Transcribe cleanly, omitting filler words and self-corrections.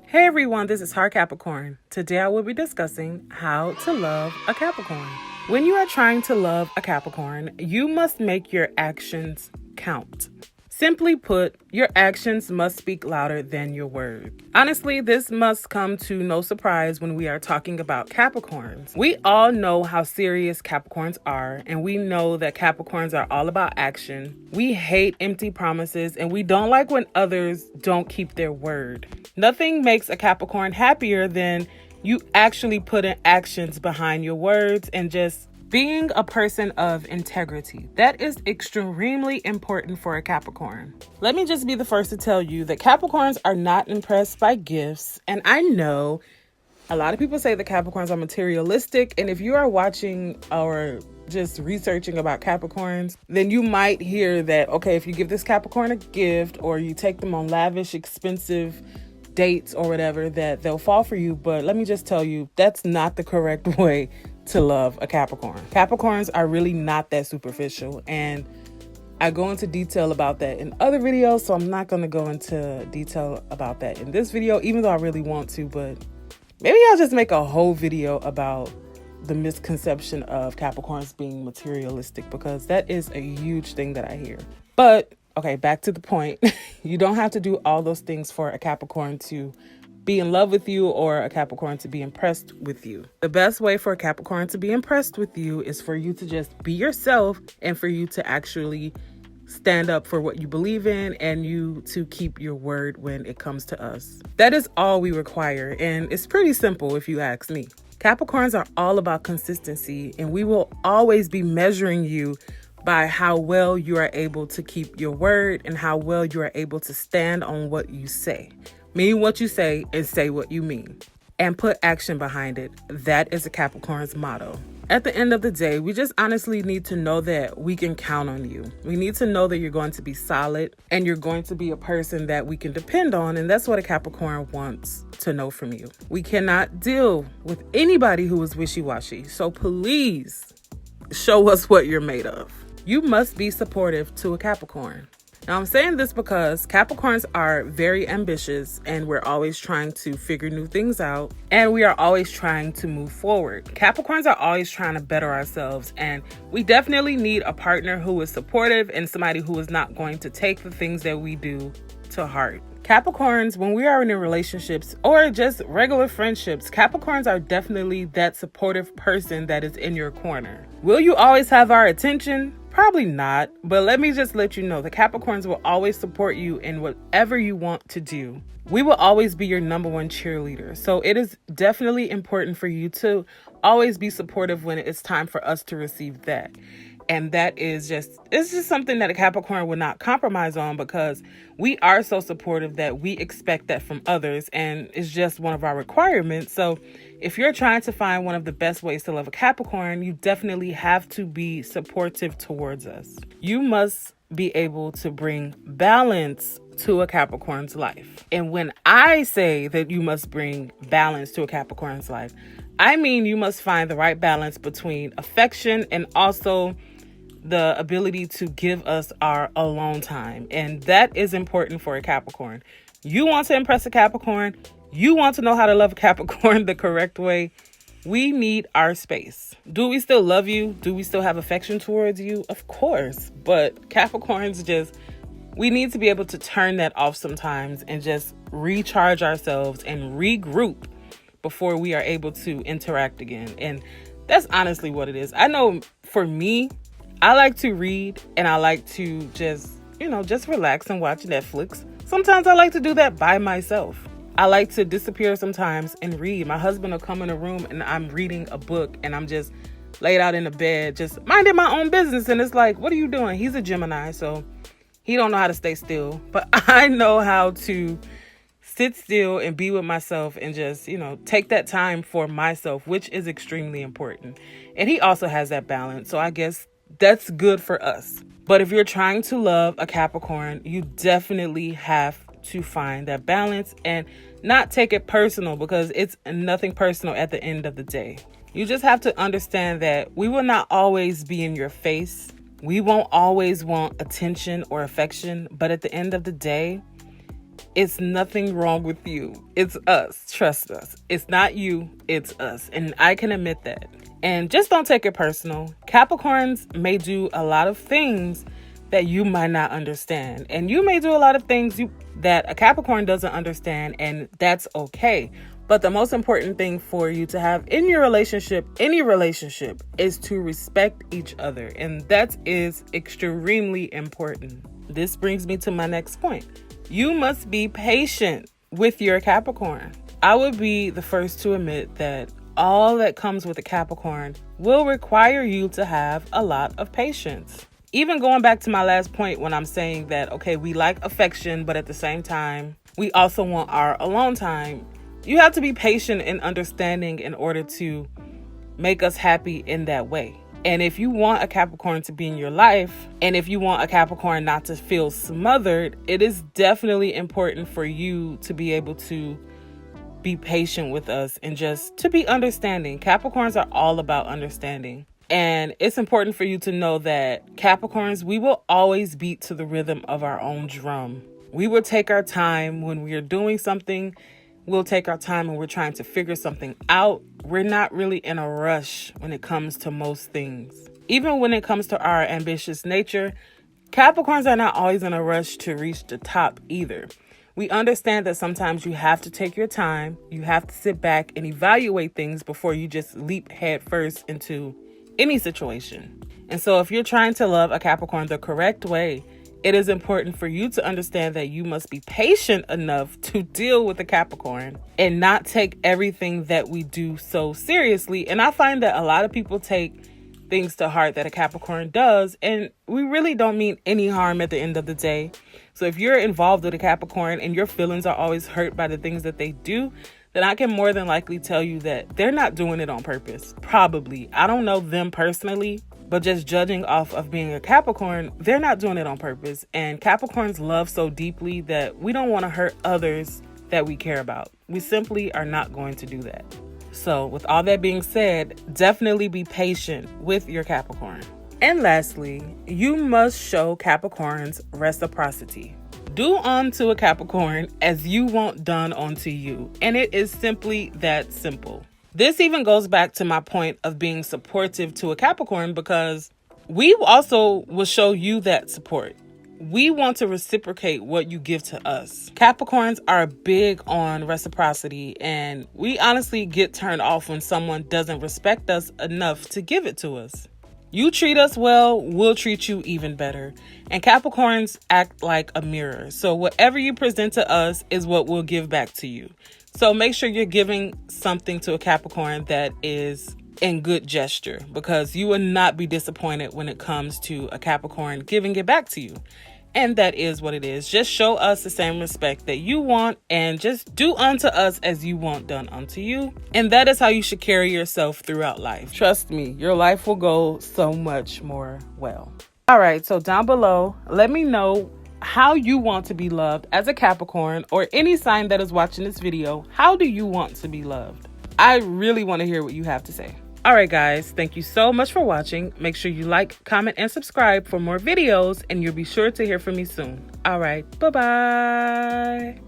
Hey everyone, this is Heart Capricorn. Today I will be discussing how to love a Capricorn. When you are trying to love a Capricorn, you must make your actions count. Simply put, your actions must speak louder than your words. Honestly, this must come to no surprise when we are talking about Capricorns. We all know how serious Capricorns are, and we know that Capricorns are all about action. We hate empty promises, and we don't like when others don't keep their word. Nothing makes a Capricorn happier than you actually putting actions behind your words and just being a person of integrity. That is extremely important for a Capricorn. Let me just be the first to tell you that Capricorns are not impressed by gifts. And I know a lot of people say that Capricorns are materialistic. And if you are watching or just researching about Capricorns, then you might hear that, okay, if you give this Capricorn a gift or you take them on lavish, expensive dates or whatever, that they'll fall for you. But let me just tell you, that's not the correct way to love a Capricorn. Capricorns are really not that superficial, and I go into detail about that in other videos, so I'm not going to go into detail about that in this video, even though I really want to. But maybe I'll just make a whole video about the misconception of Capricorns being materialistic, because that is a huge thing that I hear. But okay, back to the point. You don't have to do all those things for a Capricorn to be in love with you or a Capricorn to be impressed with you. The best way for a Capricorn to be impressed with you is for you to just be yourself and for you to actually stand up for what you believe in and you to keep your word when it comes to us. That is all we require, and it's pretty simple if you ask me. Capricorns are all about consistency, and we will always be measuring you by how well you are able to keep your word and how well you are able to stand on what you say. Mean what you say and say what you mean, and put action behind it. That is a Capricorn's motto. At the end of the day, we just honestly need to know that we can count on you. We need to know that you're going to be solid and you're going to be a person that we can depend on. And that's what a Capricorn wants to know from you. We cannot deal with anybody who is wishy-washy. So please show us what you're made of. You must be supportive to a Capricorn. Now, I'm saying this because Capricorns are very ambitious, and we're always trying to figure new things out, and we are always trying to move forward. Capricorns are always trying to better ourselves, and we definitely need a partner who is supportive and somebody who is not going to take the things that we do to heart. Capricorns, when we are in relationships or just regular friendships, Capricorns are definitely that supportive person that is in your corner. Will you always have our attention? Probably not, but let me just let you know the Capricorns will always support you in whatever you want to do. We will always be your number one cheerleader. So it is definitely important for you to always be supportive when it's time for us to receive that. And that is it's just something that a Capricorn would not compromise on, because we are so supportive that we expect that from others, and it's just one of our requirements. So if you're trying to find one of the best ways to love a Capricorn, you definitely have to be supportive towards us. You must be able to bring balance to a Capricorn's life. And when I say that you must bring balance to a Capricorn's life, I mean you must find the right balance between affection and also the ability to give us our alone time. And that is important for a Capricorn. You want to impress a Capricorn. You want to know how to love a Capricorn the correct way. We need our space. Do we still love you? Do we still have affection towards you? Of course. But Capricorns we need to be able to turn that off sometimes and just recharge ourselves and regroup before we are able to interact again. And that's honestly what it is. I know for me, I like to read and I like to just relax and watch Netflix. Sometimes I like to do that by myself. I like to disappear sometimes and read. My husband will come in a room and I'm reading a book and I'm just laid out in the bed, just minding my own business. And it's like, what are you doing? He's a Gemini, so he don't know how to stay still. But I know how to sit still and be with myself and just, take that time for myself, which is extremely important. And he also has that balance. So I guess that's good for us. But if you're trying to love a Capricorn, you definitely have to find that balance and not take it personal, because it's nothing personal at the end of the day. You just have to understand that we will not always be in your face. We won't always want attention or affection. But at the end of the day, It's nothing wrong with you. It's us. Trust us. It's not you. It's us. And I can admit that. And just don't take it personal. Capricorns may do a lot of things that you might not understand. And you may do a lot of things that a Capricorn doesn't understand, and that's okay. But the most important thing for you to have in your relationship, any relationship, is to respect each other. And that is extremely important. This brings me to my next point. You must be patient with your Capricorn. I would be the first to admit that all that comes with a Capricorn will require you to have a lot of patience. Even going back to my last point when I'm saying that, okay, we like affection, but at the same time, we also want our alone time. You have to be patient and understanding in order to make us happy in that way. And if you want a Capricorn to be in your life, and if you want a Capricorn not to feel smothered, it is definitely important for you to be able to be patient with us and just to be understanding. Capricorns are all about understanding. And it's important for you to know that Capricorns, we will always beat to the rhythm of our own drum. We will take our time when we are doing something. We'll take our time when we're trying to figure something out. We're not really in a rush when it comes to most things. Even when it comes to our ambitious nature, Capricorns are not always in a rush to reach the top either. We understand that sometimes you have to take your time. You have to sit back and evaluate things before you just leap head first into any situation. And so if you're trying to love a Capricorn the correct way, it is important for you to understand that you must be patient enough to deal with a Capricorn and not take everything that we do so seriously. And I find that a lot of people take things to heart that a Capricorn does, and we really don't mean any harm at the end of the day. So if you're involved with a Capricorn and your feelings are always hurt by the things that they do, then I can more than likely tell you that they're not doing it on purpose. Probably. I don't know them personally, but just judging off of being a Capricorn, they're not doing it on purpose. And Capricorns love so deeply that we don't want to hurt others that we care about. We simply are not going to do that. So with all that being said, definitely be patient with your Capricorn. And lastly, you must show Capricorns reciprocity. Do unto a Capricorn as you want done unto you. And it is simply that simple. This even goes back to my point of being supportive to a Capricorn, because we also will show you that support. We want to reciprocate what you give to us. Capricorns are big on reciprocity, and we honestly get turned off when someone doesn't respect us enough to give it to us. You treat us well, we'll treat you even better. And Capricorns act like a mirror. So whatever you present to us is what we'll give back to you. So make sure you're giving something to a Capricorn that is in good gesture, because you will not be disappointed when it comes to a Capricorn giving it back to you. And that is what it is. Just show us the same respect that you want, and just do unto us as you want done unto you. And that is how you should carry yourself throughout life. Trust me, your life will go so much more well. All right, so down below, let me know how you want to be loved as a Capricorn, or any sign that is watching this video. How do you want to be loved? I really want to hear what you have to say. All right, guys, thank you so much for watching. Make sure you like, comment, and subscribe for more videos, and you'll be sure to hear from me soon. All right, bye-bye.